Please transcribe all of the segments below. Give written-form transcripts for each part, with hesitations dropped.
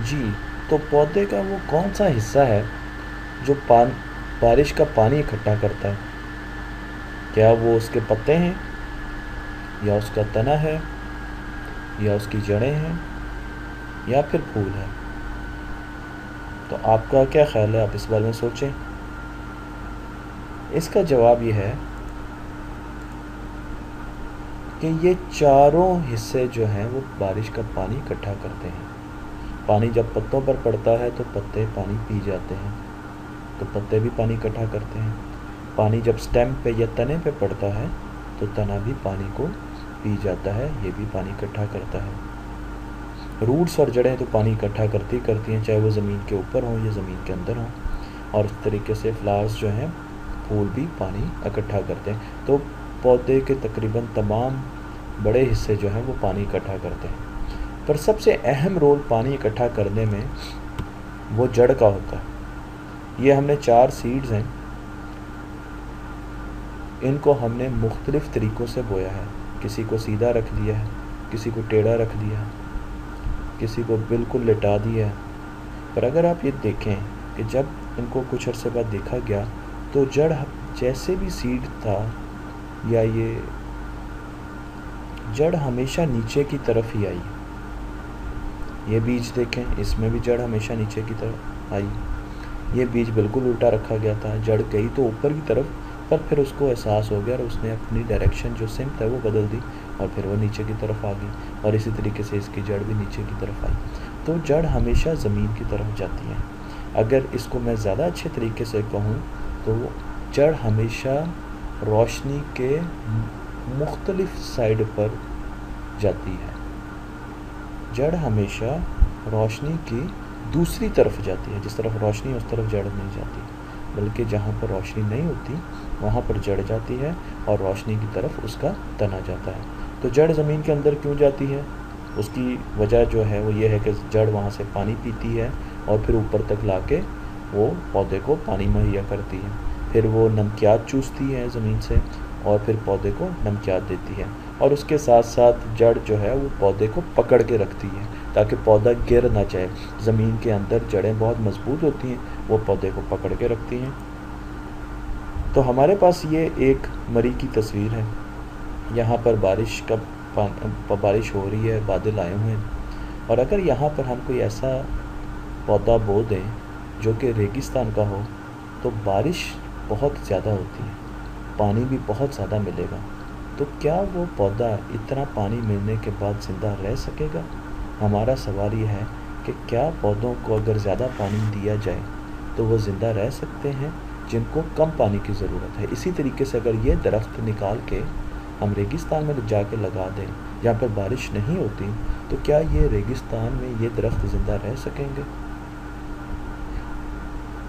जी, तो पौधे का वो कौन सा हिस्सा है जो बारिश का पानी इकट्ठा करता है? क्या वो उसके पत्ते हैं, या उसका तना है, या उसकी जड़ें हैं, या फिर फूल है? तो आपका क्या ख्याल है, आप इस बारे में सोचें। इसका जवाब ये है कि ये चारों हिस्से जो हैं वो बारिश का पानी इकट्ठा करते हैं। पानी जब पत्तों पर पड़ता है तो पत्ते पानी पी जाते हैं, तो पत्ते भी पानी इकट्ठा करते हैं। पानी जब स्टेम पे या तने पे पड़ता है तो तना भी पानी को पी जाता है, ये भी पानी इकट्ठा करता है। रूट्स और जड़ें तो पानी इकट्ठा करती हैं, चाहे वो ज़मीन के ऊपर हों या ज़मीन के अंदर हों। और इस तरीके से फ्लावर्स जो हैं, फूल भी पानी इकट्ठा करते हैं। तो पौधे के तकरीबन तमाम बड़े हिस्से जो हैं वो पानी इकट्ठा करते हैं। पर सबसे अहम रोल पानी इकट्ठा करने में वो जड़ का होता है। ये हमने 4 सीड्स हैं, इनको हमने मुख्तलिफ़ तरीक़ों से बोया है। किसी को सीधा रख दिया है, किसी को टेढ़ा रख दिया है, किसी को बिल्कुल लिटा दिया है। पर अगर आप ये देखें कि जब इनको कुछ अरसे बाद देखा गया तो जड़ जैसे भी सीड था, या ये जड़ हमेशा नीचे की तरफ ही आई। ये बीज देखें, इसमें भी जड़ हमेशा नीचे की तरफ आई। ये बीज बिल्कुल उल्टा रखा गया था, जड़ गई तो ऊपर की तरफ, पर फिर उसको एहसास हो गया और उसने अपनी डायरेक्शन जो सिमत है वो बदल दी और फिर वो नीचे की तरफ आ गई, और इसी तरीके से इसकी जड़ भी नीचे की तरफ आई। तो जड़ हमेशा ज़मीन की तरफ जाती है। अगर इसको मैं ज़्यादा अच्छे तरीके से कहूँ तो जड़ हमेशा रोशनी के मुख्तलिफ साइड पर जाती है। जड़ हमेशा रोशनी की दूसरी तरफ जाती है। जिस तरफ रोशनी है उस तरफ जड़ नहीं जाती, बल्कि जहाँ पर रोशनी नहीं होती वहाँ पर जड़ जाती है और रोशनी की तरफ उसका तना जाता है। तो जड़ ज़मीन के अंदर क्यों जाती है, उसकी वजह जो है वो ये है कि जड़ वहाँ से पानी पीती है और फिर ऊपर तक लाके वो पौधे को पानी मुहैया करती है। फिर वो नमकियात चूसती है ज़मीन से और फिर पौधे को नमकियात देती है, और उसके साथ साथ जड़ जो है वो पौधे को पकड़ के रखती है ताकि पौधा गिर ना जाए। ज़मीन के अंदर जड़ें बहुत मजबूत होती हैं, वो पौधे को पकड़ के रखती हैं। तो हमारे पास ये एक मरी की तस्वीर है। यहाँ पर बारिश हो रही है, बादल आए हुए हैं, और अगर यहाँ पर हम कोई ऐसा पौधा बो दें जो कि रेगिस्तान का हो तो बारिश बहुत ज़्यादा होती है, पानी भी बहुत ज़्यादा मिलेगा। तो क्या वो पौधा इतना पानी मिलने के बाद ज़िंदा रह सकेगा? हमारा सवाल ये है कि क्या पौधों को अगर ज़्यादा पानी दिया जाए तो वो ज़िंदा रह सकते हैं जिनको कम पानी की ज़रूरत है। इसी तरीके से अगर ये दरख्त निकाल के हम रेगिस्तान में जाके लगा दें जहाँ पर बारिश नहीं होती, तो क्या ये रेगिस्तान में ये दरख्त ज़िंदा रह सकेंगे?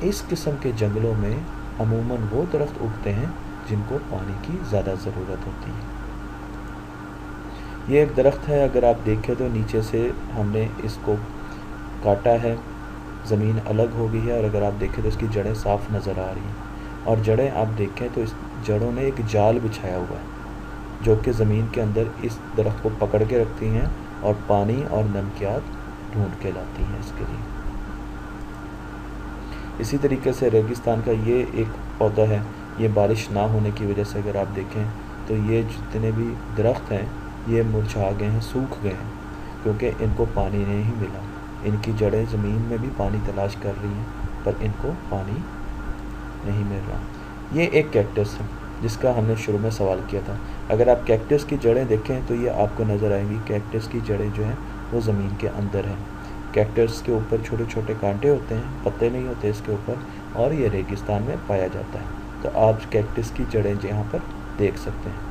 इस किस्म के जंगलों में अमूमन वो दरख्त उगते हैं जिनको पानी की ज़्यादा ज़रूरत होती है। ये एक दरख्त है, अगर आप देखें तो नीचे से हमने इसको काटा है, ज़मीन अलग हो गई है, और अगर आप देखें तो इसकी जड़ें साफ़ नज़र आ रही हैं। और जड़ें आप देखें तो इस जड़ों ने एक जाल बिछाया हुआ है जो कि ज़मीन के अंदर इस दरख्त को पकड़ के रखती हैं और पानी और नमकियात ढूंढ के लाती हैं इसके लिए। इसी तरीके से रेगिस्तान का ये एक पौधा है, ये बारिश ना होने की वजह से अगर आप देखें तो ये जितने भी दरख्त हैं ये मुरझा गए हैं, सूख गए हैं, क्योंकि इनको पानी नहीं मिला। इनकी जड़ें ज़मीन में भी पानी तलाश कर रही हैं पर इनको पानी नहीं मिल रहा। ये एक कैक्टस है जिसका हमने शुरू में सवाल किया था। अगर आप कैक्टस की जड़ें देखें तो ये आपको नज़र आएंगी, कैक्टस की जड़ें जो हैं वो ज़मीन के अंदर हैं। कैक्टस के ऊपर छोटे छोटे कांटे होते हैं, पत्ते नहीं होते इसके ऊपर, और ये रेगिस्तान में पाया जाता है। तो आप कैक्टस की जड़ें यहाँ पर देख सकते हैं।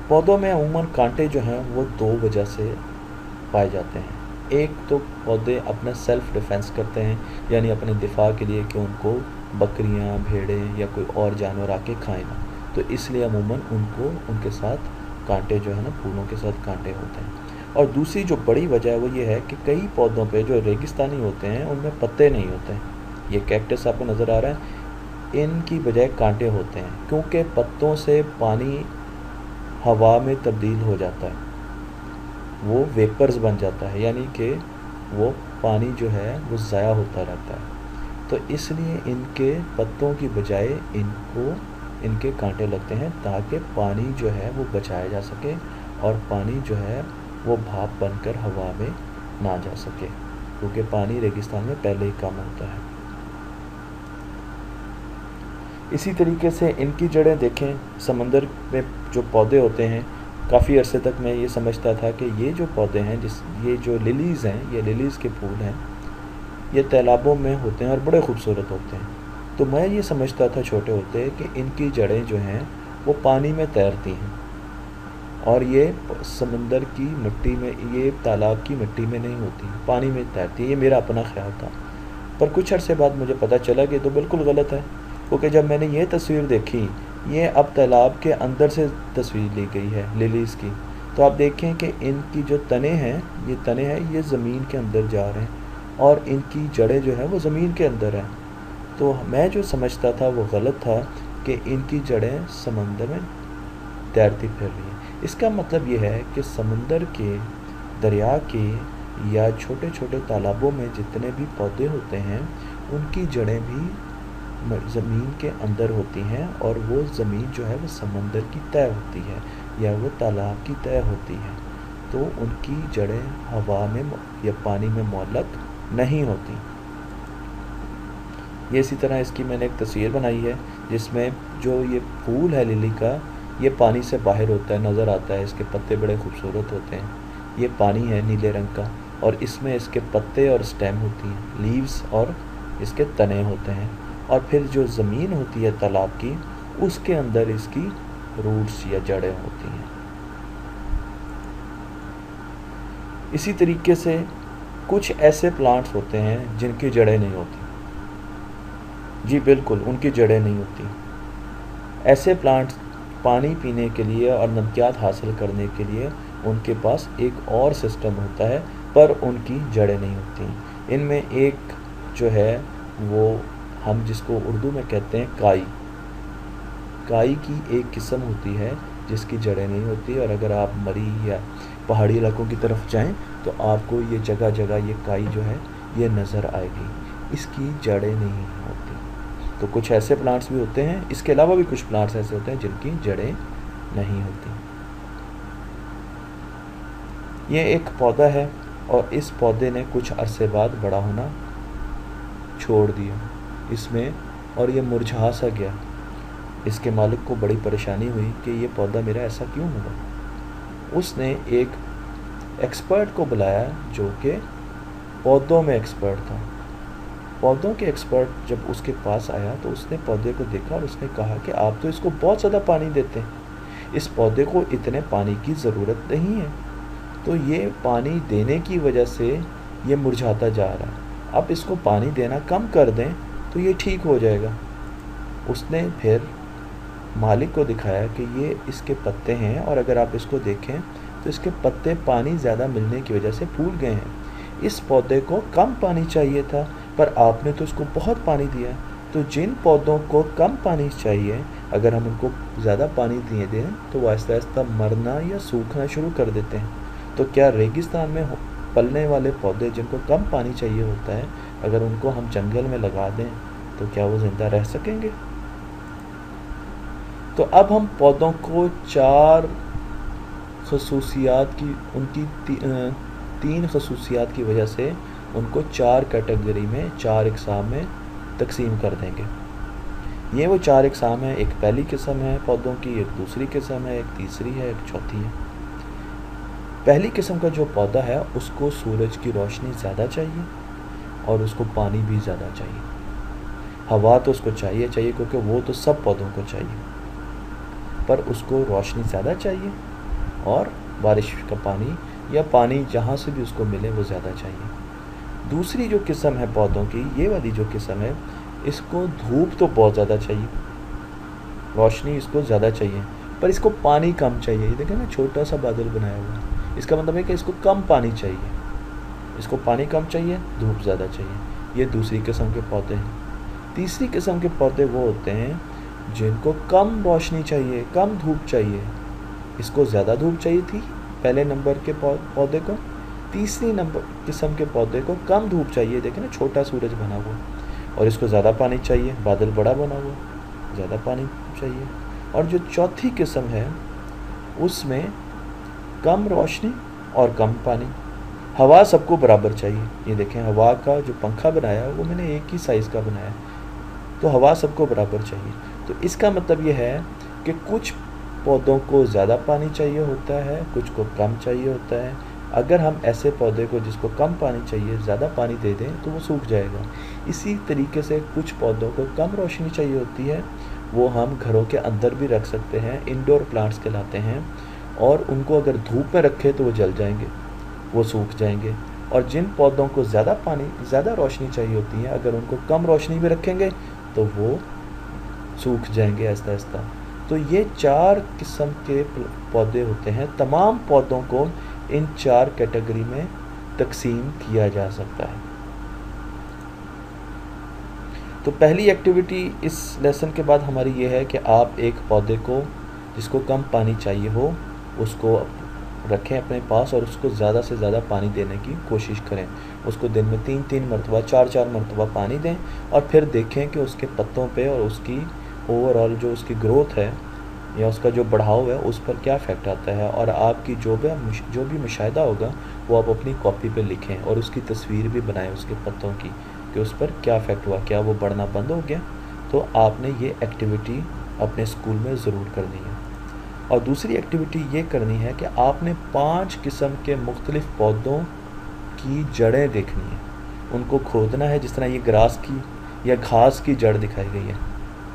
पौधों में अमूमन कांटे जो हैं वो 2 वजह से पाए जाते हैं। एक तो पौधे अपना सेल्फ डिफेंस करते हैं, यानी अपने दिफा के लिए कि उनको बकरियां, भेड़ें या कोई और जानवर आके खाएं ना, तो इसलिए अमूमन उनको उनके साथ कांटे जो है ना, फूलों के साथ कांटे होते हैं। और दूसरी जो बड़ी वजह है वो ये है कि कई पौधों पे जो रेगिस्तानी होते हैं उनमें पत्ते नहीं होते हैं। ये कैक्टस आपको नज़र आ रहा है, इनकी बजाय कांटे होते हैं, क्योंकि पत्तों से पानी हवा में तब्दील हो जाता है, वो वेपर्स बन जाता है, यानी कि वो पानी जो है वो ज़ाया होता रहता है। तो इसलिए इनके पत्तों की बजाय इनके कांटे लगते हैं ताकि पानी जो है वो बचाया जा सके और पानी जो है वो भाप बनकर हवा में ना जा सके, क्योंकि पानी रेगिस्तान में पहले ही कम होता है। इसी तरीके से इनकी जड़ें देखें, समंदर में जो पौधे होते हैं, काफ़ी अरसे तक मैं ये समझता था कि ये जो पौधे हैं, ये जो लिलीज़ हैं, ये लिलीज़ के फूल हैं, ये तालाबों में होते हैं और बड़े खूबसूरत होते हैं। तो मैं ये समझता था छोटे होते कि इनकी जड़ें जो हैं वो पानी में तैरती हैं और ये समंदर की मिट्टी में, ये तालाब की मिट्टी में नहीं होती, पानी में तैरती है। ये मेरा अपना ख्याल था, पर कुछ अरसे बाद मुझे पता चला कि तो बिल्कुल गलत है, क्योंकि जब मैंने ये तस्वीर देखी, ये अब तालाब के अंदर से तस्वीर ली गई है लिलीज़ की, तो आप देखें कि इनकी जो तने हैं, ये ज़मीन के अंदर जा रहे हैं और इनकी जड़ें जो हैं वो ज़मीन के अंदर हैं। तो मैं जो समझता था वो गलत था कि इनकी जड़ें समंदर में तैरती फिर रही हैं। इसका मतलब ये है कि समंदर के, दरिया के या छोटे छोटे तालाबों में जितने भी पौधे होते हैं, उनकी जड़ें भी ज़मीन के अंदर होती हैं और वो ज़मीन जो है वो समंदर की तय होती है या वो तालाब की तय होती है। तो उनकी जड़ें हवा में या पानी में मुअल्लक़ नहीं होती। ये इसी तरह इसकी मैंने एक तस्वीर बनाई है जिसमें जो ये फूल है लिली का, ये पानी से बाहर होता है, नज़र आता है। इसके पत्ते बड़े खूबसूरत होते हैं। ये पानी है नीले रंग का और इसमें इसके पत्ते और स्टेम होती हैं, लीव्स और इसके तने होते हैं। और फिर जो ज़मीन होती है तालाब की, उसके अंदर इसकी रूट्स या जड़ें होती हैं। इसी तरीके से कुछ ऐसे प्लांट्स होते हैं जिनकी जड़ें नहीं होती। जी बिल्कुल, उनकी जड़ें नहीं होती। ऐसे प्लांट्स पानी पीने के लिए और नमकियात हासिल करने के लिए उनके पास एक और सिस्टम होता है, पर उनकी जड़ें नहीं होती। इनमें एक जो है वो हम जिसको उर्दू में कहते हैं काई की एक किस्म होती है जिसकी जड़ें नहीं होती। और अगर आप मरी या पहाड़ी इलाकों की तरफ जाएं तो आपको ये जगह जगह ये काई जो है ये नज़र आएगी, इसकी जड़ें नहीं होती। तो कुछ ऐसे प्लांट्स भी होते हैं, इसके अलावा भी कुछ प्लांट्स ऐसे होते हैं जिनकी जड़ें नहीं होती। ये एक पौधा है और इस पौधे ने कुछ अरसे बाद बड़ा होना छोड़ दिया इसमें, और ये मुरझा सा गया। इसके मालिक को बड़ी परेशानी हुई कि ये पौधा मेरा ऐसा क्यों हुआ। उसने एक एक्सपर्ट को बुलाया जो कि पौधों में एक्सपर्ट था। पौधों के एक्सपर्ट जब उसके पास आया तो उसने पौधे को देखा और उसने कहा कि आप तो इसको बहुत ज़्यादा पानी देते हैं, इस पौधे को इतने पानी की ज़रूरत नहीं है, तो ये पानी देने की वजह से ये मुरझाता जा रहा है। आप इसको पानी देना कम कर दें तो ये ठीक हो जाएगा। उसने फिर मालिक को दिखाया कि ये इसके पत्ते हैं और अगर आप इसको देखें तो इसके पत्ते पानी ज़्यादा मिलने की वजह से फूल गए हैं। इस पौधे को कम पानी चाहिए था पर आपने तो इसको बहुत पानी दिया। तो जिन पौधों को कम पानी चाहिए, अगर हम उनको ज़्यादा पानी दिए दें तो वो आहिस्ता आहिस्ता मरना या सूखना शुरू कर देते हैं। तो क्या रेगिस्तान में पलने वाले पौधे जिनको कम पानी चाहिए होता है, अगर उनको हम जंगल में लगा दें तो क्या वो ज़िंदा रह सकेंगे? तो अब हम पौधों को चार खसूसियात की, उनकी तीन खसूसियात की वजह से उनको चार कैटेगरी में, चार इकसाम में तकसीम कर देंगे। ये वो चार इकसाम हैं। एक पहली किस्म है पौधों की, एक दूसरी किस्म है, एक तीसरी है, एक चौथी है। पहली किस्म का जो पौधा है उसको सूरज की रोशनी ज़्यादा चाहिए और उसको पानी भी ज़्यादा चाहिए। हवा तो उसको चाहिए क्योंकि वो तो सब पौधों को चाहिए, पर उसको रोशनी ज़्यादा चाहिए और बारिश का पानी या पानी जहाँ से भी उसको मिले वो ज़्यादा चाहिए। दूसरी जो किस्म है पौधों की, ये वाली जो किस्म है, इसको धूप तो बहुत ज़्यादा चाहिए, रोशनी इसको ज़्यादा चाहिए, पर इसको पानी कम चाहिए। ये देखें ना, छोटा सा बादल बनाया हुआ है, इसका मतलब है कि इसको कम पानी चाहिए, इसको पानी कम चाहिए, धूप ज़्यादा चाहिए। ये दूसरी किस्म के पौधे हैं। तीसरी किस्म के पौधे वो होते हैं जिनको कम रोशनी चाहिए, कम धूप चाहिए। इसको ज़्यादा धूप चाहिए थी पहले नंबर के पौधे को, तीसरी नंबर किस्म के पौधे को कम धूप चाहिए, देखें ना छोटा सूरज बना हुआ, और इसको ज़्यादा पानी चाहिए, बादल बड़ा बना हुआ, ज़्यादा पानी चाहिए। और जो चौथी किस्म है उसमें कम रोशनी और कम पानी। हवा सबको बराबर चाहिए, ये देखें हवा का जो पंखा बनाया है वो मैंने एक ही साइज़ का बनाया है, तो हवा सबको बराबर चाहिए। तो इसका मतलब ये है कि कुछ पौधों को ज़्यादा पानी चाहिए होता है, कुछ को कम चाहिए होता है। अगर हम ऐसे पौधे को जिसको कम पानी चाहिए ज़्यादा पानी दे दें तो वो सूख जाएगा। इसी तरीके से कुछ पौधों को कम रोशनी चाहिए होती है, वो हम घरों के अंदर भी रख सकते हैं, इंडोर प्लांट्स कहलाते हैं, और उनको अगर धूप में रखें तो वो जल जाएंगे, वो सूख जाएंगे। और जिन पौधों को ज़्यादा पानी ज़्यादा रोशनी चाहिए होती है, अगर उनको कम रोशनी में रखेंगे तो वो सूख जाएंगे आहिस्ता आहिस्ता। तो ये 4 किस्म के पौधे होते हैं। तमाम पौधों को इन 4 कैटेगरी में तकसीम किया जा सकता है। तो पहली एक्टिविटी इस लेसन के बाद हमारी ये है कि आप एक पौधे को जिसको कम पानी चाहिए हो उसको रखें अपने पास और उसको ज़्यादा से ज़्यादा पानी देने की कोशिश करें। उसको दिन में 3-3 मरतबा 4-4 मरतबा पानी दें और फिर देखें कि उसके पत्तों पे और उसकी ओवरऑल जो उसकी ग्रोथ है या उसका जो बढ़ाव है उस पर क्या इफ़ेक्ट आता है। और आपकी जो भी मुशाहिदा होगा वो आप अपनी कॉपी पे लिखें और उसकी तस्वीर भी बनाएं उसके पत्तों की कि उस पर क्या इफ़ेक्ट हुआ, क्या वो बढ़ना बंद हो गया। तो आपने ये एक्टिविटी अपने स्कूल में ज़रूर करनी है। और दूसरी एक्टिविटी ये करनी है कि आपने 5 किस्म के मुख्तलिफ़ पौधों की जड़ें देखनी है, उनको खोदना है। जिस तरह ये ग्रास की या घास की जड़ दिखाई गई है,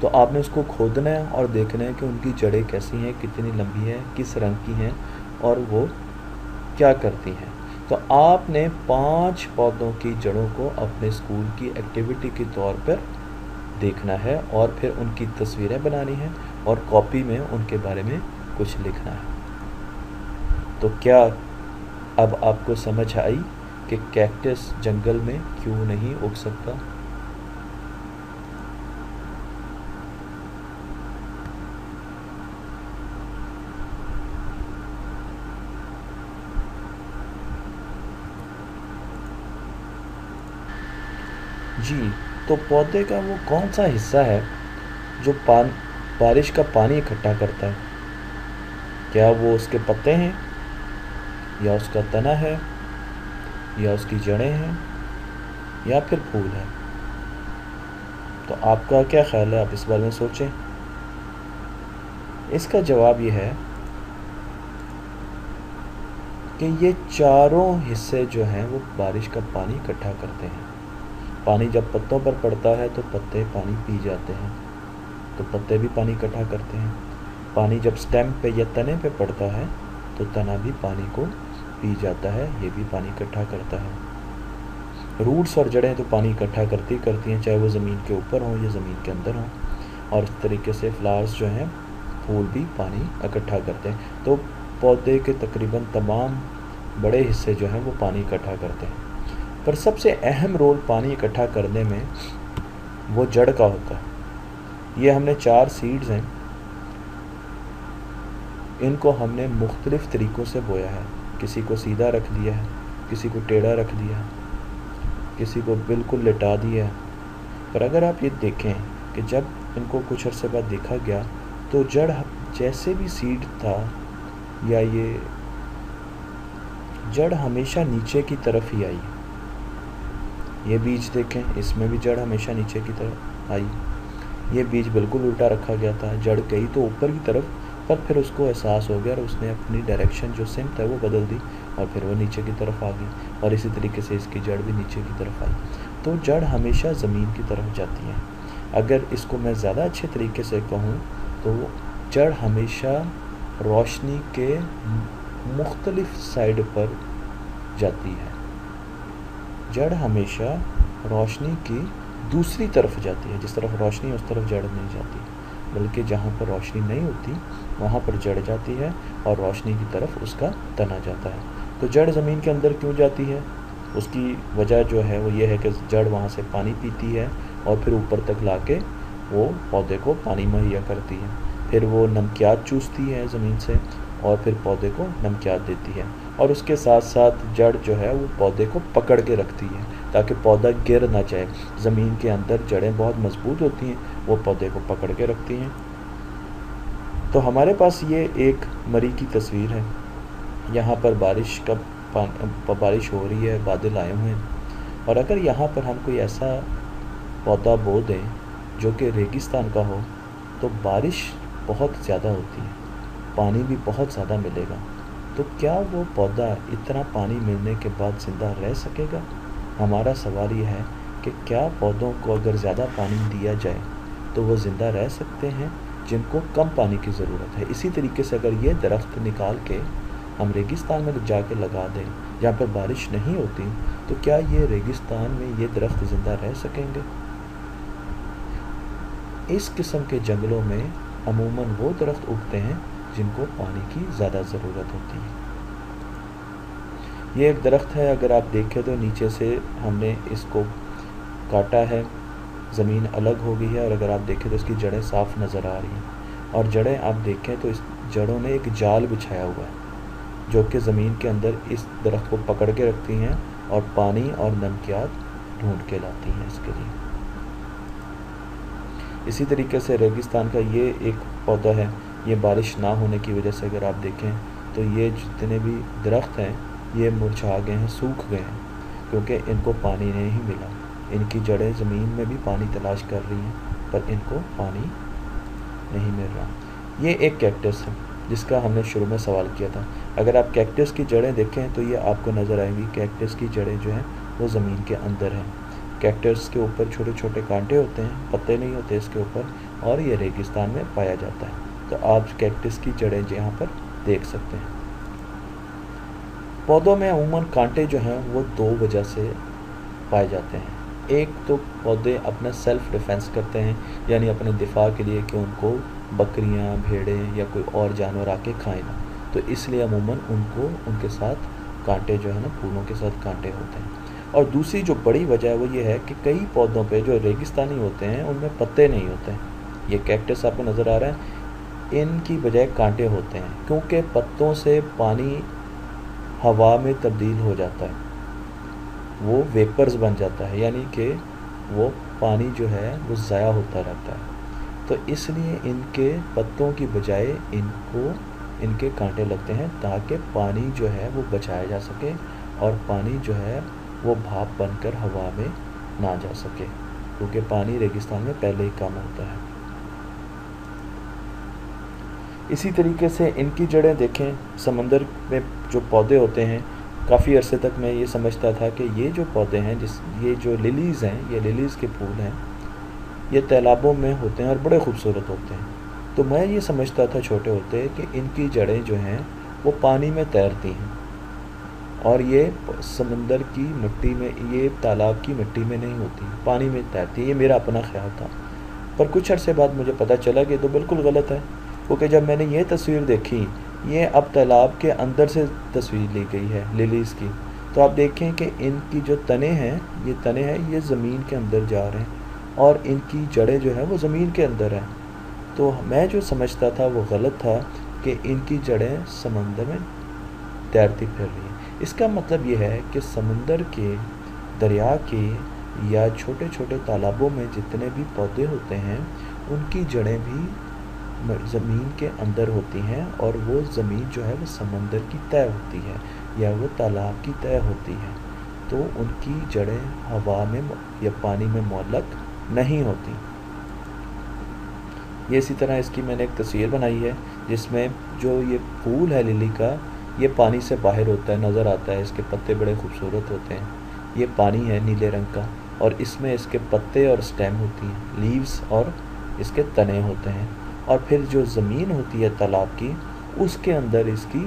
तो आपने उसको खोदना है और देखना है कि उनकी जड़ें कैसी हैं, कितनी लंबी हैं, किस रंग की हैं और वो क्या करती हैं। तो आपने 5 पौधों की जड़ों को अपने स्कूल की एक्टिविटी के तौर पर देखना है और फिर उनकी तस्वीरें बनानी हैं और कॉपी में उनके बारे में कुछ लिखना है। तो क्या अब आपको समझ आई कि कैक्टस जंगल में क्यों नहीं उग सकता? जी, तो पौधे का वो कौन सा हिस्सा है जो बारिश का पानी इकट्ठा करता है? क्या वो उसके पत्ते हैं या उसका तना है या उसकी जड़ें हैं या फिर फूल है? तो आपका क्या ख्याल है, आप इस बारे में सोचें। इसका जवाब ये है कि ये चारों हिस्से जो हैं वो बारिश का पानी इकट्ठा करते हैं। पानी जब पत्तों पर पड़ता है तो पत्ते पानी पी जाते हैं, तो पत्ते भी पानी इकट्ठा करते हैं। पानी जब स्टेम पे या तने पे पड़ता है तो तना भी पानी को पी जाता है, ये भी पानी इकट्ठा करता है। रूट्स और जड़ें तो पानी इकट्ठा करती हैं, चाहे वो ज़मीन के ऊपर हों या ज़मीन के अंदर हों। और इस तरीके से फ्लावर्स जो हैं, फूल भी पानी इकट्ठा करते हैं। तो पौधे के तकरीबन तमाम बड़े हिस्से जो हैं वो पानी इकट्ठा करते हैं। पर सबसे अहम रोल पानी इकट्ठा करने में वो जड़ का होता है। ये हमने 4 सीड्स हैं, इनको हमने मुख्तलिफ़ तरीक़ों से बोया है। किसी को सीधा रख दिया है, किसी को टेढ़ा रख दिया है, किसी को बिल्कुल लिटा दिया है। पर अगर आप ये देखें कि जब इनको कुछ अर्से बाद देखा गया तो जड़ जैसे भी सीड था या ये जड़ हमेशा नीचे की तरफ ही आई। ये बीज देखें, इसमें भी जड़ हमेशा नीचे की तरफ आई। ये बीज बिल्कुल उल्टा रखा गया था, जड़ गई तो ऊपर की तरफ, पर फिर उसको एहसास हो गया और उसने अपनी डायरेक्शन जो सिमत है वो बदल दी और फिर वो नीचे की तरफ आ गई। और इसी तरीके से इसकी जड़ भी नीचे की तरफ आई। तो जड़ हमेशा ज़मीन की तरफ जाती है। अगर इसको मैं ज़्यादा अच्छे तरीके से कहूँ तो जड़ हमेशा रोशनी के मुख्तलिफ साइड पर जाती है। जड़ हमेशा रोशनी की दूसरी तरफ जाती है। जिस तरफ रोशनी है उस तरफ जड़ नहीं जाती, बल्कि जहाँ पर रोशनी नहीं होती वहाँ पर जड़ जाती है और रोशनी की तरफ उसका तना जाता है। तो जड़ ज़मीन के अंदर क्यों जाती है, उसकी वजह जो है वो ये है कि जड़ वहाँ से पानी पीती है और फिर ऊपर तक लाके वो पौधे को पानी मुहैया करती है। फिर वो नमकियात चूसती है ज़मीन से और फिर पौधे को नमकियात देती है। और उसके साथ साथ जड़ जो है वो पौधे को पकड़ के रखती है ताकि पौधा गिर ना जाए। ज़मीन के अंदर जड़ें बहुत मजबूत होती हैं, वो पौधे को पकड़ के रखती हैं। तो हमारे पास ये एक मरी की तस्वीर है। यहाँ पर बारिश हो रही है, बादल आए हुए हैं, और अगर यहाँ पर हम कोई ऐसा पौधा बो दें जो कि रेगिस्तान का हो तो बारिश बहुत ज़्यादा होती है, पानी भी बहुत ज़्यादा मिलेगा। तो क्या वो पौधा इतना पानी मिलने के बाद ज़िंदा रह सकेगा? हमारा सवाल ये है कि क्या पौधों को अगर ज़्यादा पानी दिया जाए तो वो ज़िंदा रह सकते हैं जिनको कम पानी की ज़रूरत है। इसी तरीके से अगर ये दरख्त निकाल के हम रेगिस्तान में जाके लगा दें जहाँ पर बारिश नहीं होती, तो क्या ये रेगिस्तान में ये दरख्त ज़िंदा रह सकेंगे? इस किस्म के जंगलों में अमूमन वो दरख्त उगते हैं जिनको पानी की ज़्यादा ज़रूरत होती है। ये एक दरख्त है, अगर आप देखें तो नीचे से हमने इसको काटा है, ज़मीन अलग हो गई है, और अगर आप देखें तो इसकी जड़ें साफ़ नज़र आ रही हैं। और जड़ें आप देखें तो इस जड़ों ने एक जाल बिछाया हुआ है जो कि ज़मीन के अंदर इस दरख्त को पकड़ के रखती हैं और पानी और नमकियात ढूंढ के लाती हैं इसके लिए। इसी तरीके से रेगिस्तान का ये एक पौधा है, ये बारिश ना होने की वजह से अगर आप देखें तो ये जितने भी दरख्त हैं ये मुरझा गए हैं, सूख गए हैं, क्योंकि इनको पानी नहीं मिला। इनकी जड़ें ज़मीन में भी पानी तलाश कर रही हैं पर इनको पानी नहीं मिल रहा। ये एक कैक्टस है जिसका हमने शुरू में सवाल किया था। अगर आप कैक्टस की जड़ें देखें तो ये आपको नज़र आएंगी, कैक्टस की जड़ें जो हैं वो ज़मीन के अंदर हैं। कैक्टस के ऊपर छोटे छोटे कांटे होते हैं, पत्ते नहीं होते इसके ऊपर, और ये रेगिस्तान में पाया जाता है। तो आप कैक्टस की जड़ें यहाँ पर देख सकते हैं। पौधों में अमूमन कांटे जो हैं वो दो वजह से पाए जाते हैं। एक तो पौधे अपना सेल्फ डिफेंस करते हैं, यानी अपने दिफा के लिए कि उनको बकरियां, भेड़ें या कोई और जानवर आके खाएं ना, तो इसलिए अमूमन उनको उनके साथ कांटे जो है ना, फूलों के साथ कांटे होते हैं। और दूसरी जो बड़ी वजह है वो ये है कि कई पौधों पे जो रेगिस्तानी होते हैं उनमें पत्ते नहीं होते हैं। ये कैक्टस आपको नज़र आ रहा है, इनकी बजाय कांटे होते हैं, क्योंकि पत्तों से पानी हवा में तब्दील हो जाता है, वो वेपर्स बन जाता है, यानी कि वो पानी जो है वो ज़ाया होता रहता है। तो इसलिए इनके पत्तों की बजाय इनके कांटे लगते हैं ताकि पानी जो है वो बचाया जा सके और पानी जो है वो भाप बनकर हवा में ना जा सके, क्योंकि पानी रेगिस्तान में पहले ही कम होता है। इसी तरीके से इनकी जड़ें देखें, समंदर में जो पौधे होते हैं, काफ़ी अरसे तक मैं ये समझता था कि ये जो पौधे हैं, ये जो लिलीज़ हैं, ये लिलीज़ के फूल हैं, ये तालाबों में होते हैं और बड़े खूबसूरत होते हैं। तो मैं ये समझता था छोटे होते कि इनकी जड़ें जो हैं वो पानी में तैरती हैं और ये समंदर की मिट्टी में, ये तालाब की मिट्टी में नहीं होती, पानी में तैरती है। ये मेरा अपना ख्याल था, पर कुछ अरसे बाद मुझे पता चला कि तो बिल्कुल गलत है, क्योंकि जब मैंने ये तस्वीर देखी, ये अब तालाब के अंदर से तस्वीर ली गई है लिलीज़ की, तो आप देखें कि इनकी जो तने हैं, ये ज़मीन के अंदर जा रहे हैं और इनकी जड़ें जो हैं वो ज़मीन के अंदर हैं। तो मैं जो समझता था वो गलत था कि इनकी जड़ें समंदर में तैरती फिर रही हैं। इसका मतलब ये है कि समंदर के, दरिया के या छोटे छोटे तालाबों में जितने भी पौधे होते हैं उनकी जड़ें भी ज़मीन के अंदर होती हैं और वो ज़मीन जो है वो समंदर की तय होती है या वो तालाब की तय होती है, तो उनकी जड़ें हवा में या पानी में मुअल्लक नहीं होती। ये इसी तरह इसकी मैंने एक तस्वीर बनाई है जिसमें जो ये फूल है लिली का, ये पानी से बाहर होता है, नज़र आता है, इसके पत्ते बड़े खूबसूरत होते हैं। ये पानी है नीले रंग का और इसमें इसके पत्ते और स्टेम होती हैं, लीव्स और इसके तने होते हैं, और फिर जो ज़मीन होती है तालाब की, उसके अंदर इसकी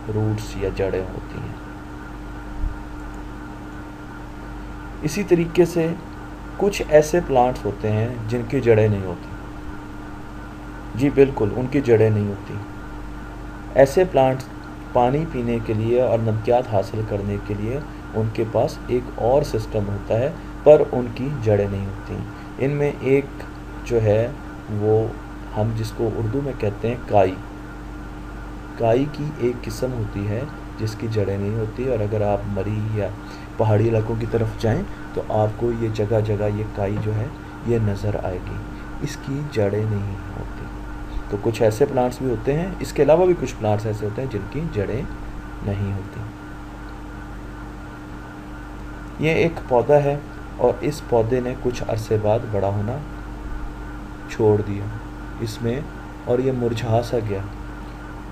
रूट्स या जड़ें होती हैं। इसी तरीके से कुछ ऐसे प्लांट्स होते हैं जिनकी जड़ें नहीं होती। जी बिल्कुल, उनकी जड़ें नहीं होती। ऐसे प्लांट्स पानी पीने के लिए और नमकियात हासिल करने के लिए उनके पास एक और सिस्टम होता है, पर उनकी जड़ें नहीं होती। इनमें एक जो है वो हम जिसको उर्दू में कहते हैं काई की एक किस्म होती है जिसकी जड़ें नहीं होती, और अगर आप मरी या पहाड़ी इलाकों की तरफ जाएं तो आपको ये जगह जगह ये काई जो है ये नज़र आएगी, इसकी जड़ें नहीं होती। तो कुछ ऐसे प्लांट्स भी होते हैं, इसके अलावा भी कुछ प्लांट्स ऐसे होते हैं जिनकी जड़ें नहीं होती। ये एक पौधा है और इस पौधे ने कुछ अरसे बाद बड़ा होना छोड़ दिया इसमें, और ये मुरझा सा गया।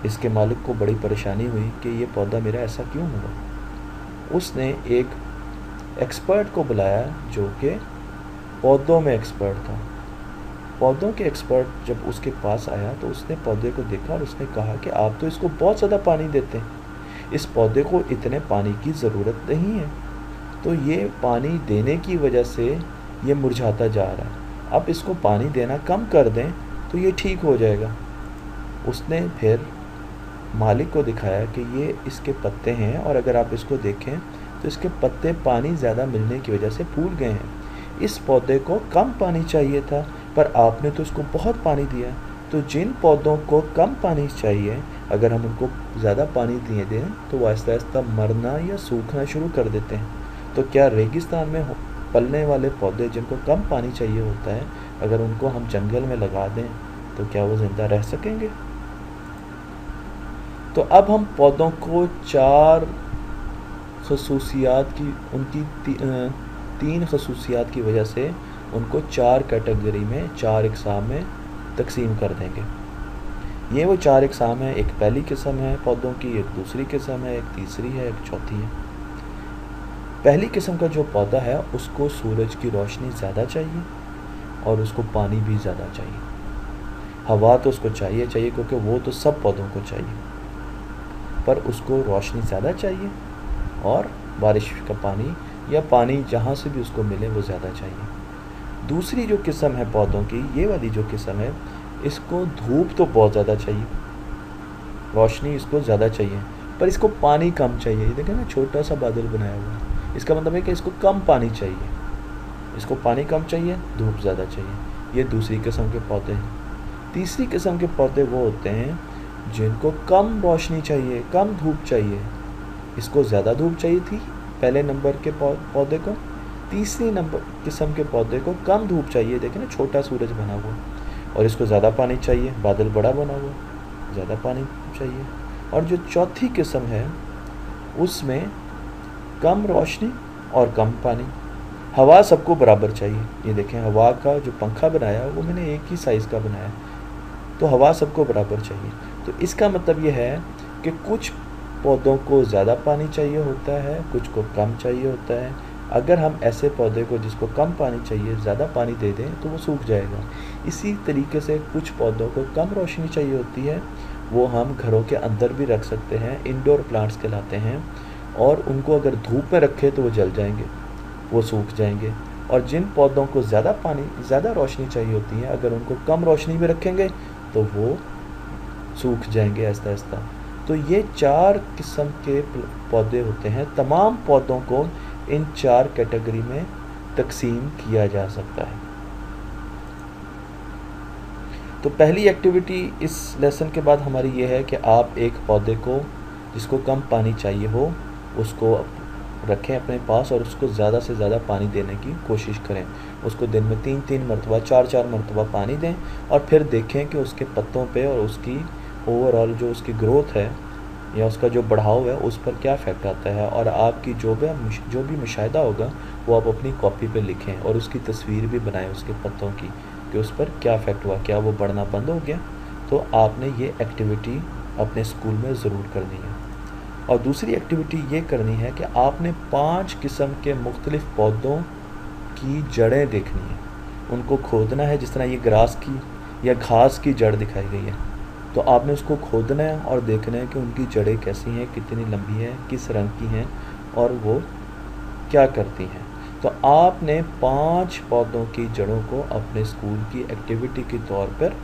इसके मालिक को बड़ी परेशानी हुई कि ये पौधा मेरा ऐसा क्यों हुआ। उसने एक एक्सपर्ट को बुलाया जो कि पौधों में एक्सपर्ट था। पौधों के एक्सपर्ट जब उसके पास आया तो उसने पौधे को देखा और उसने कहा कि आप तो इसको बहुत ज़्यादा पानी देते हैं, इस पौधे को इतने पानी की ज़रूरत नहीं है, तो ये पानी देने की वजह से ये मुरझाता जा रहा है, आप इसको पानी देना कम कर दें तो ये ठीक हो जाएगा। उसने फिर मालिक को दिखाया कि ये इसके पत्ते हैं और अगर आप इसको देखें तो इसके पत्ते पानी ज़्यादा मिलने की वजह से फूल गए हैं। इस पौधे को कम पानी चाहिए था पर आपने तो इसको बहुत पानी दिया। तो जिन पौधों को कम पानी चाहिए अगर हम उनको ज़्यादा पानी दिए दें तो वो आहिस्ता आहिस्ता मरना या सूखना शुरू कर देते हैं। तो क्या रेगिस्तान में पलने वाले पौधे जिनको कम पानी चाहिए होता है अगर उनको हम जंगल में लगा दें तो क्या वो ज़िंदा रह सकेंगे? तो अब हम पौधों को चार खसूसियात की उनकी तीन खसूसियात की वजह से उनको चार कैटेगरी में, चार इकसाम में तकसीम कर देंगे। ये वो चार इकसाम है, एक पहली किस्म है पौधों की, एक दूसरी किस्म है, एक तीसरी है, एक चौथी है। पहली किस्म का जो पौधा है उसको सूरज की रोशनी ज़्यादा चाहिए और उसको पानी भी ज़्यादा चाहिए। हवा तो उसको चाहिए क्योंकि वो तो सब पौधों को चाहिए, पर उसको रोशनी ज़्यादा चाहिए और बारिश का पानी या पानी जहाँ से भी उसको मिले वो ज़्यादा चाहिए। दूसरी जो किस्म है पौधों की, ये वाली जो किस्म है, इसको धूप तो बहुत ज़्यादा चाहिए, रोशनी इसको ज़्यादा चाहिए, पर इसको पानी कम चाहिए। ये देखें ना, छोटा सा बादल बनाया हुआ है, इसका मतलब है कि इसको कम पानी चाहिए, इसको पानी कम चाहिए, धूप ज़्यादा चाहिए। ये दूसरी किस्म के पौधे हैं। तीसरी किस्म के पौधे वो होते हैं जिनको कम रोशनी चाहिए, कम धूप चाहिए। इसको ज़्यादा धूप चाहिए थी पहले नंबर के पौधे को, तीसरी नंबर किस्म के पौधे को कम धूप चाहिए, देखें ना छोटा सूरज बना हुआ, और इसको ज़्यादा पानी चाहिए, बादल बड़ा बना हुआ, ज़्यादा पानी चाहिए। और जो चौथी किस्म है उसमें कम रोशनी और कम पानी, हवा सबको बराबर चाहिए। ये देखें, हवा का जो पंखा बनाया वो मैंने एक ही साइज़ का बनाया, तो हवा सबको बराबर चाहिए। तो इसका मतलब ये है कि कुछ पौधों को ज़्यादा पानी चाहिए होता है, कुछ को कम चाहिए होता है। अगर हम ऐसे पौधे को जिसको कम पानी चाहिए ज़्यादा पानी दे दें तो वो सूख जाएगा। इसी तरीके से कुछ पौधों को कम रोशनी चाहिए होती है, वो हम घरों के अंदर भी रख सकते हैं, इंडोर प्लांट्स कहलाते हैं, और उनको अगर धूप में रखें तो वो जल जाएंगे, वो सूख जाएंगे। और जिन पौधों को ज़्यादा पानी, ज़्यादा रोशनी चाहिए होती है, अगर उनको कम रोशनी में रखेंगे तो वो सूख जाएंगे आहिस्ता आहिस्ता। तो ये चार किस्म के पौधे होते हैं। तमाम पौधों को इन चार कैटेगरी में तकसीम किया जा सकता है। तो पहली एक्टिविटी इस लेसन के बाद हमारी ये है कि आप एक पौधे को जिसको कम पानी चाहिए हो उसको रखें अपने पास और उसको ज़्यादा से ज़्यादा पानी देने की कोशिश करें। उसको दिन में 3-3 मरतबा, 4-4 मरतबा पानी दें और फिर देखें कि उसके पत्तों पे और उसकी ओवरऑल जो उसकी ग्रोथ है या उसका जो बढ़ाव है उस पर क्या इफ़ेक्ट आता है। और आपकी जो भी मुशाहिदा होगा वो आप अपनी कॉपी पे लिखें और उसकी तस्वीर भी बनाएं उसके पत्तों की कि उस पर क्या इफ़ेक्ट हुआ, क्या वो बढ़ना बंद हो गया। तो आपने ये एक्टिविटी अपने स्कूल में ज़रूर करनी है। और दूसरी एक्टिविटी ये करनी है कि आपने 5 किस्म के मुख्तलिफ़ पौधों की जड़ें देखनी है, उनको खोदना है। जिस तरह ये ग्रास की या घास की जड़ दिखाई गई है, तो आपने उसको खोदना है और देखना है कि उनकी जड़ें कैसी हैं, कितनी लंबी हैं, किस रंग की हैं और वो क्या करती हैं। तो आपने 5 पौधों की जड़ों को अपने स्कूल की एक्टिविटी के तौर पर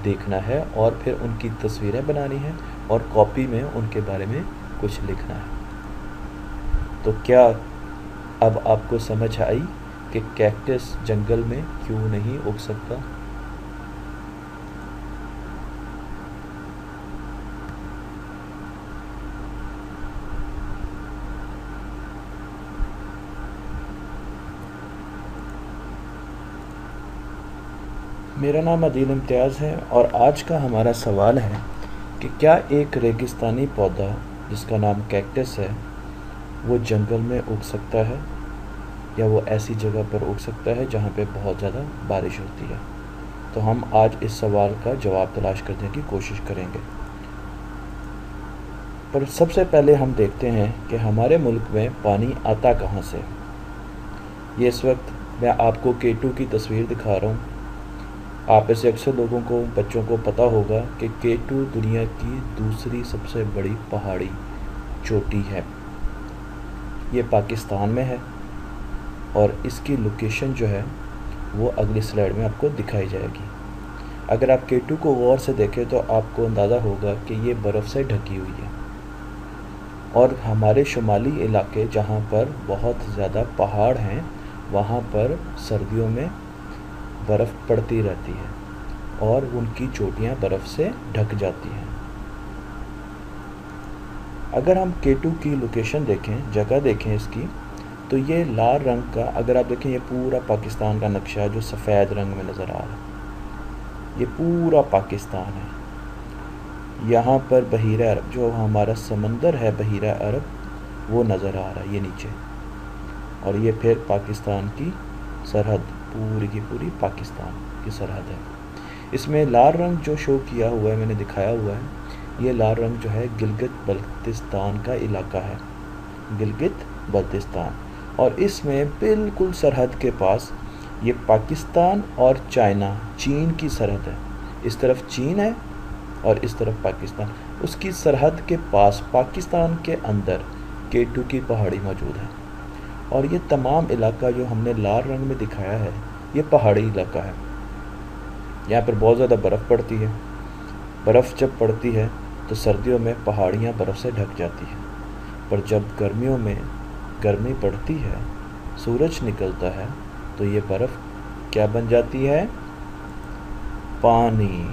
देखना है और फिर उनकी तस्वीरें बनानी है और कॉपी में उनके बारे में कुछ लिखना है। तो क्या अब आपको समझ आई कि कैक्टस जंगल में क्यों नहीं उग सकता? मेरा नाम अदील इम्तियाज़ है और आज का हमारा सवाल है कि क्या एक रेगिस्तानी पौधा जिसका नाम कैक्टस है वो जंगल में उग सकता है या वो ऐसी जगह पर उग सकता है जहाँ पे बहुत ज़्यादा बारिश होती है। तो हम आज इस सवाल का जवाब तलाश करने की कोशिश करेंगे। पर सबसे पहले हम देखते हैं कि हमारे मुल्क में पानी आता कहाँ से। ये इस वक्त मैं आपको K2 की तस्वीर दिखा रहा हूँ। आप ऐसे अक्सर लोगों को, बच्चों को पता होगा कि K2 दुनिया की दूसरी सबसे बड़ी पहाड़ी चोटी है। ये पाकिस्तान में है और इसकी लोकेशन जो है वो अगली स्लाइड में आपको दिखाई जाएगी। अगर आप K2 को गौर से देखें तो आपको अंदाज़ा होगा कि ये बर्फ़ से ढकी हुई है और हमारे शुमाली इलाके जहाँ पर बहुत ज़्यादा पहाड़ हैं वहाँ पर सर्दियों में बर्फ़ पड़ती रहती है और उनकी चोटियाँ बर्फ़ से ढक जाती हैं। अगर हम K2 की लोकेशन देखें, जगह देखें इसकी, तो ये लाल रंग का, अगर आप देखें ये पूरा पाकिस्तान का नक्शा जो सफ़ेद रंग में नज़र आ रहा है, ये पूरा पाकिस्तान है। यहाँ पर बहीरा अरब, जो हमारा समंदर है बहीरा अरब, वो नज़र आ रहा है ये नीचे, और ये फिर पाकिस्तान की सरहद, पूरी की पूरी पाकिस्तान की सरहद है। इसमें लाल रंग जो शो किया हुआ है, मैंने दिखाया हुआ है, ये लाल रंग जो है गिलगित बल्तिस्तान का इलाका है, गिलगित बल्तिस्तान। और इसमें बिल्कुल सरहद के पास ये पाकिस्तान और चाइना, चीन की सरहद है। इस तरफ चीन है और इस तरफ पाकिस्तान। उसकी सरहद के पास पाकिस्तान के अंदर K2 की पहाड़ी मौजूद है। और ये तमाम इलाका जो हमने लाल रंग में दिखाया है ये पहाड़ी इलाका है। यहाँ पर बहुत ज़्यादा बर्फ़ पड़ती है। बर्फ़ जब पड़ती है तो सर्दियों में पहाड़ियाँ बर्फ़ से ढक जाती हैं, पर जब गर्मियों में गर्मी पड़ती है, सूरज निकलता है, तो ये बर्फ़ क्या बन जाती है? पानी।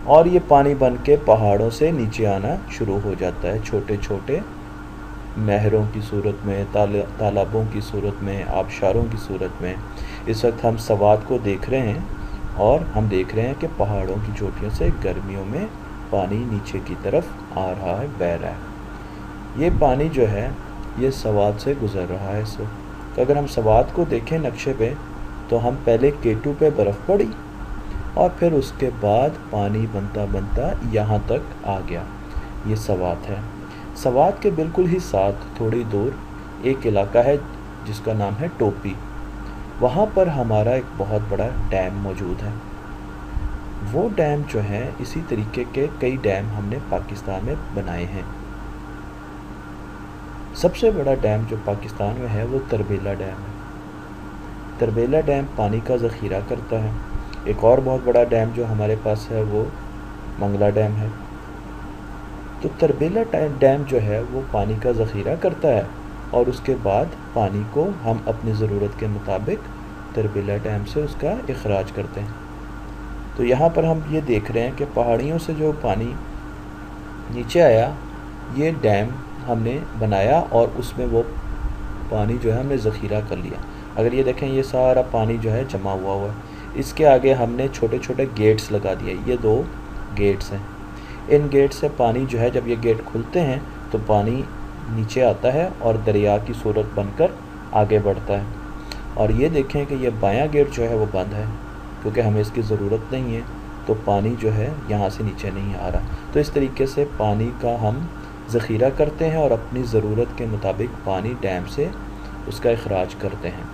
और ये पानी बन के पहाड़ों से नीचे आना शुरू हो जाता है, छोटे छोटे नहरों की सूरत में, तालाबों की सूरत में, आबशारों की सूरत में। इस वक्त हम सवात को देख रहे हैं और हम देख रहे हैं कि पहाड़ों की चोटियों से गर्मियों में पानी नीचे की तरफ आ रहा है, बह रहा है। ये पानी जो है ये सवात से गुज़र रहा है इस वक्त। तो अगर हम सवात को देखें नक्शे पे, तो हम पहले K2 पे बर्फ़ पड़ी और फिर उसके बाद पानी बनता बनता यहाँ तक आ गया। ये सवात है। सवात के बिल्कुल ही साथ थोड़ी दूर एक इलाका है जिसका नाम है टोपी। वहाँ पर हमारा एक बहुत बड़ा डैम मौजूद है। वो डैम जो है, इसी तरीके के कई डैम हमने पाकिस्तान में बनाए हैं। सबसे बड़ा डैम जो पाकिस्तान में है वो तरबेला डैम है। तरबेला डैम पानी का ज़ख़ीरा करता है। एक और बहुत बड़ा डैम जो हमारे पास है वो मंगला डैम है। तो तरबेला डैम जो है वो पानी का ज़ख़ीरा करता है और उसके बाद पानी को हम अपनी ज़रूरत के मुताबिक तरबेला डैम से उसका इखराज करते हैं। तो यहाँ पर हम ये देख रहे हैं कि पहाड़ियों से जो पानी नीचे आया, ये डैम हमने बनाया और उसमें वो पानी जो है हमने ज़ख़ीरा कर लिया। अगर ये देखें, ये सारा पानी जो है जमा हुआ है। इसके आगे हमने छोटे छोटे गेट्स लगा दिए। ये 2 गेट्स हैं। इन गेट से पानी जो है, जब ये गेट खुलते हैं तो पानी नीचे आता है और दरिया की सूरत बनकर आगे बढ़ता है। और ये देखें कि ये बायां गेट जो है वो बंद है क्योंकि हमें इसकी ज़रूरत नहीं है, तो पानी जो है यहाँ से नीचे नहीं आ रहा। तो इस तरीके से पानी का हम ज़ख़ीरा करते हैं और अपनी ज़रूरत के मुताबिक पानी डैम से उसका इखराज करते हैं।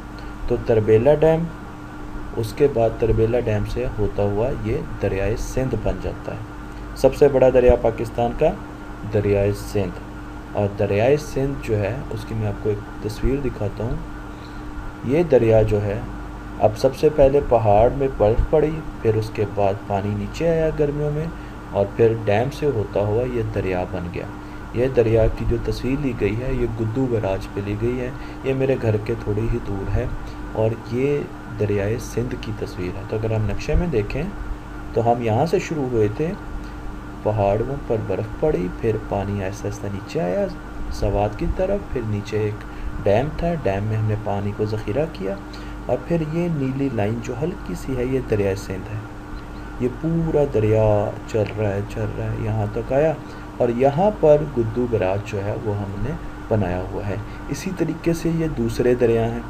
तो तरबेला डैम, उसके बाद तरबेला डैम से होता हुआ ये दरियाए सिंध बन जाता है। सबसे बड़ा दरिया पाकिस्तान का दरियाए सिंध। और दरियाए सिंध जो है उसकी मैं आपको एक तस्वीर दिखाता हूँ। ये दरिया जो है, अब सबसे पहले पहाड़ में बर्फ़ पड़ी, फिर उसके बाद पानी नीचे आया गर्मियों में, और फिर डैम से होता हुआ ये दरिया बन गया। यह दरिया की जो तस्वीर ली गई है ये गुद्दू बराज पे ली गई है। ये मेरे घर के थोड़ी ही दूर है और ये दरियाए सिंध की तस्वीर है। तो अगर हम नक्शे में देखें तो हम यहाँ से शुरू हुए थे, पहाड़ों पर बर्फ़ पड़ी, फिर पानी आहिस्ता आहिस्ता नीचे आया सवात की तरफ, फिर नीचे एक डैम था, डैम में हमने पानी को ज़ख़ीरा किया, और फिर ये नीली लाइन जो हल्की सी है ये दरिया सिंध है। ये पूरा दरिया चल रहा है यहाँ तक आया और यहाँ पर गुड्डू बराज जो है वो हमने बनाया हुआ है। इसी तरीके से ये दूसरे दरिया हैं।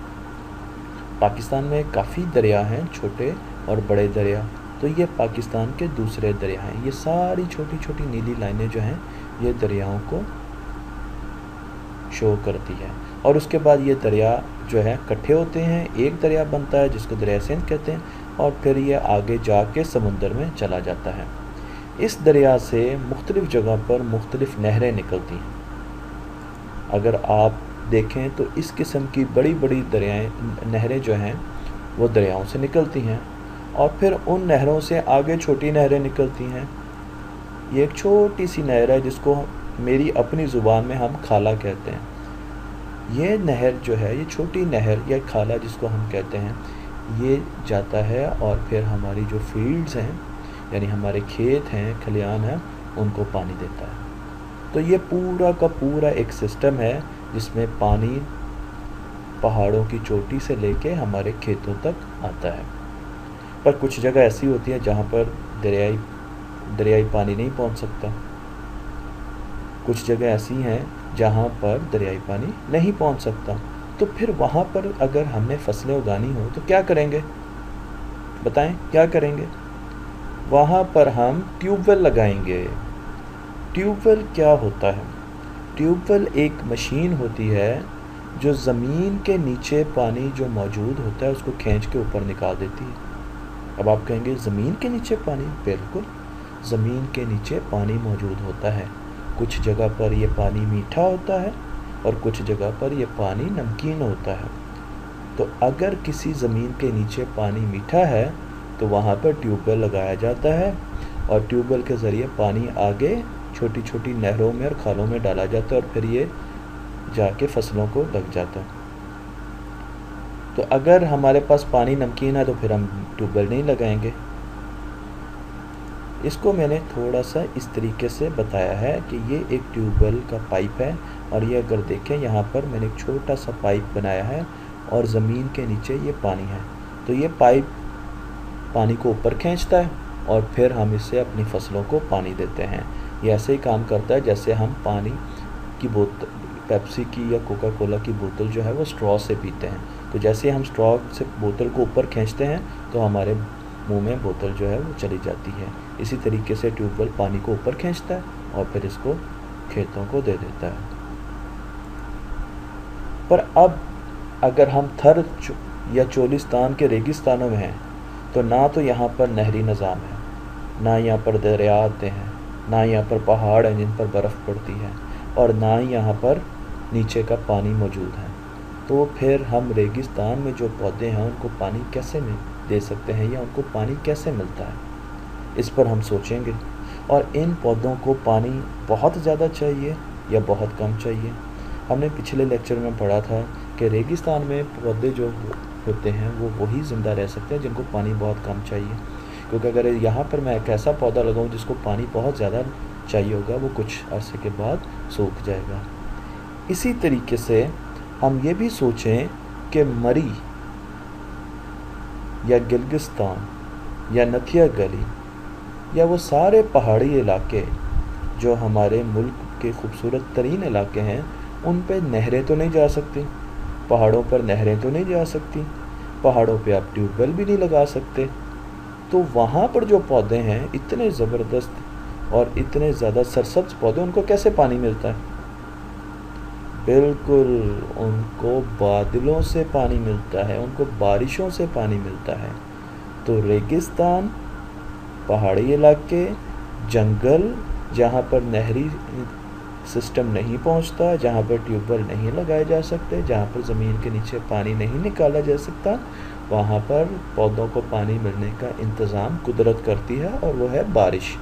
पाकिस्तान में काफ़ी दरिया हैं, छोटे और बड़े दरिया। तो ये पाकिस्तान के दूसरे दरिया हैं। ये सारी छोटी छोटी नीली लाइनें जो हैं ये दरियाओं को शो करती है। और उसके बाद ये दरिया जो है इकट्ठे होते हैं, एक दरिया बनता है जिसको दरिया सिंध कहते हैं, और फिर ये आगे जाके समुंदर में चला जाता है। इस दरिया से मुख्तलिफ़ जगह पर मुख्तलिफ़ नहरें निकलती हैं। अगर आप देखें तो इस किस्म की बड़ी बड़ी नहरें जो हैं वो दरियाओं से निकलती हैं और फिर उन नहरों से आगे छोटी नहरें निकलती हैं। ये एक छोटी सी नहर है जिसको मेरी अपनी ज़ुबान में हम खाला कहते हैं। ये नहर जो है, ये छोटी नहर या खाला जिसको हम कहते हैं, ये जाता है और फिर हमारी जो फील्ड्स हैं यानी हमारे खेत हैं, खलियान हैं, उनको पानी देता है। तो ये पूरा का पूरा एक सिस्टम है जिसमें पानी पहाड़ों की चोटी से लेके हमारे खेतों तक आता है। पर कुछ जगह ऐसी होती है जहाँ पर दरियाई पानी नहीं पहुँच सकता। कुछ जगह ऐसी हैं जहाँ पर दरियाई पानी नहीं पहुँच सकता। तो फिर वहाँ पर अगर हमने फसलें उगानी हो तो क्या करेंगे? बताएं, क्या करेंगे? वहाँ पर हम ट्यूबवेल लगाएंगे। ट्यूबवेल क्या होता है? ट्यूबवेल एक मशीन होती है जो ज़मीन के नीचे पानी जो मौजूद होता है उसको खींच के ऊपर निकाल देती है। अब आप कहेंगे ज़मीन के नीचे पानी? बिल्कुल, ज़मीन के नीचे पानी मौजूद होता है। कुछ जगह पर ये पानी मीठा होता है और कुछ जगह पर ये पानी नमकीन होता है। तो अगर किसी ज़मीन के नीचे पानी मीठा है तो वहाँ पर ट्यूबवेल लगाया जाता है और ट्यूबवेल के ज़रिए पानी आगे छोटी छोटी नहरों में और खालों में डाला जाता है और फिर ये जाके फसलों को लग जाता है। तो अगर हमारे पास पानी नमकीन है तो फिर हम ट्यूबवेल नहीं लगाएंगे। इसको मैंने थोड़ा सा इस तरीके से बताया है कि ये एक ट्यूबवेल का पाइप है और ये अगर देखें यहाँ पर मैंने एक छोटा सा पाइप बनाया है और ज़मीन के नीचे ये पानी है। तो ये पाइप पानी को ऊपर खींचता है और फिर हम इससे अपनी फसलों को पानी देते हैं। ये ऐसे ही काम करता है जैसे हम पानी की बोतल, पेप्सी की या कोका कोला की बोतल जो है वो स्ट्रॉ से पीते हैं। तो जैसे हम स्ट्रॉ से बोतल को ऊपर खींचते हैं तो हमारे मुंह में बोतल जो है वो चली जाती है। इसी तरीके से ट्यूबवेल पानी को ऊपर खींचता है और फिर इसको खेतों को दे देता है। पर अब अगर हम थर या चोलिस्तान के रेगिस्तानों में हैं तो ना तो यहाँ पर नहरी निज़ाम है, ना यहाँ पर दरिया आते हैं, ना यहाँ पर पहाड़ हैं जिन पर बर्फ़ पड़ती है और ना ही यहाँ पर नीचे का पानी मौजूद है। तो फिर हम रेगिस्तान में जो पौधे हैं उनको पानी कैसे दे सकते हैं या उनको पानी कैसे मिलता है, इस पर हम सोचेंगे। और इन पौधों को पानी बहुत ज़्यादा चाहिए या बहुत कम चाहिए। हमने पिछले लेक्चर में पढ़ा था कि रेगिस्तान में पौधे जो होते हैं वो वही ज़िंदा रह सकते हैं जिनको पानी बहुत कम चाहिए, क्योंकि अगर यहाँ पर मैं एक ऐसा पौधा लगाऊँ जिसको पानी बहुत ज़्यादा चाहिए होगा वो कुछ अरसे के बाद सूख जाएगा। इसी तरीके से हम ये भी सोचें कि मरी या गिलगिस्तान या नथिया गली या वो सारे पहाड़ी इलाके जो हमारे मुल्क के खूबसूरत तरीन इलाके हैं उन पे नहरें तो नहीं जा सकती, पहाड़ों पर नहरें तो नहीं जा सकती, पहाड़ों पे आप ट्यूबवेल भी नहीं लगा सकते। तो वहाँ पर जो पौधे हैं इतने ज़बरदस्त और इतने ज़्यादा सरसब्ज पौधे, उनको कैसे पानी मिलता है? बिल्कुल, उनको बादलों से पानी मिलता है, उनको बारिशों से पानी मिलता है। तो रेगिस्तान, पहाड़ी इलाके, जंगल जहाँ पर नहरी सिस्टम नहीं पहुँचता, जहाँ पर ट्यूबवेल नहीं लगाए जा सकते, जहाँ पर ज़मीन के नीचे पानी नहीं निकाला जा सकता, वहाँ पर पौधों को पानी मिलने का इंतज़ाम कुदरत करती है और वो है बारिश।